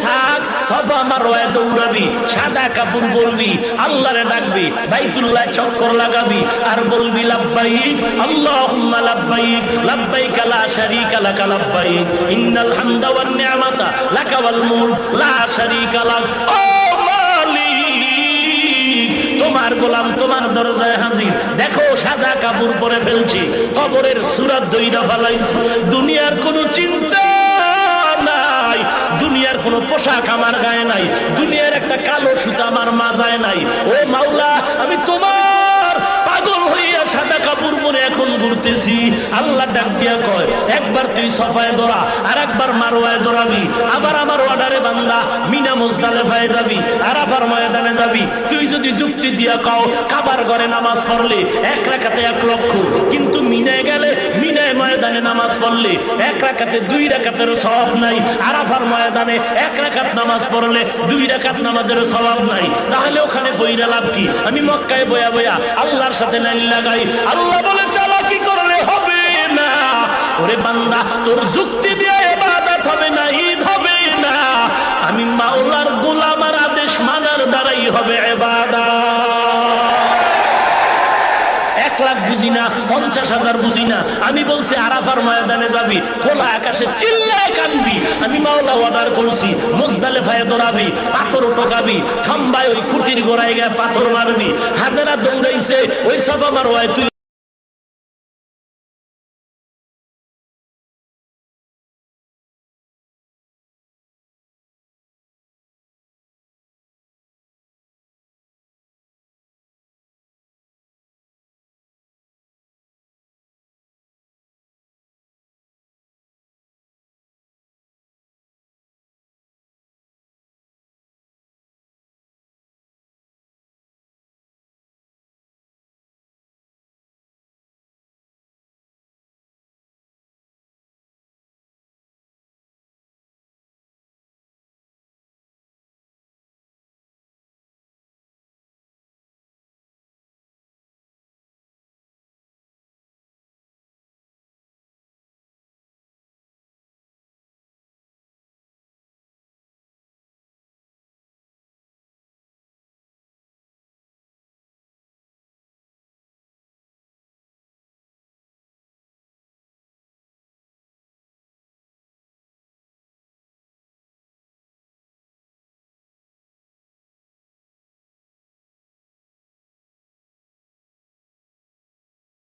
থাক সফা মারওয়ায় দৌড়াবি, সাদা কাপড় পরবি, আল্লাহরে ডাকবি, বাইতুল্লাহ চক্কর লাগাবি আর বলবি লাব্বাইক আল্লাহুম্মা লাব্বাইক লাব্বাইক লা শারীকা লাক লাব্বাইক ইন্নাল হামদা ওয়ান নি'মাতা লাকা ওয়াল মুলক লা শারীকা লাক। ও মালিক, তোমার গোলাম তোমার দরজায় হাজির। দেখো সাদা কাপড় পরে ফেলছি, কবরের সূরা দইরা ফেলাইছি, দুনিয়ার কোনো চিন্তা নাই, দুনিয়ার কোনো পোশাক আমার গায়ে নাই, দুনিয়ার একটা কালো সুতা আমার মাজায় নাই। ও মাওলা, আমি তোমার পাগল হইয়া সাদা কাপড় পরে এখন ঘুরতেছি। আল্লাহ ডাক দিয়া কয়, একবার তুই সফায় দৌড়া, আর একবার মারওয়ায় দৌড়াবি, আবার আমার অর্ডারে বান্দা মিনা মুজদালিফায় যাবি, আরাফার ময়দানে যাবি। তুই যদি যুক্তি দিয়া কও কাবার ঘরে নামাজ পড়লে 1 রাকাতে 1 লক্ষ, কিন্তু মিনায় গেলে মিনায় ময়দানে নামাজ পড়লে 1 রাকাতে 2 রাকাতের সওয়াব নাই, আরাফার ময়দানে 1 রাকাত নামাজ পড়লে 2 রাকাত নামাজের সওয়াব নাই, তাহলে ওখানে বইরা লাভ কি? আমি মক্কায় বয়া বয়া আল্লাহর সাথে লাইন লাগাই। আল্লাহ বলে চালাকি করলে হবে না। ওরে বান্দা, তোর যুক্তি দিয়ে ইবাদত হবে না, ঈদ হবে না। আমি মাওলার গোলাম, আর আদেশ মানার দ্বারাই হবে ইবাদত। 1 লাখ বুঝি না, 50,000 বুঝি না। আমি বলছি আরাফার ময়দানে যাবি, খোলা আকাশে চিল্লায় কানবি। আমি মাওলা অর্ডার করছি মুজদালিফায় দৌড়াবি, পাথর টোকাবি, খাম্বায় ওই খুঁটির গোড়ায় গিয়ে পাথর মারবি। হাজারা দৌড়াইছে ওই সব আমার তুই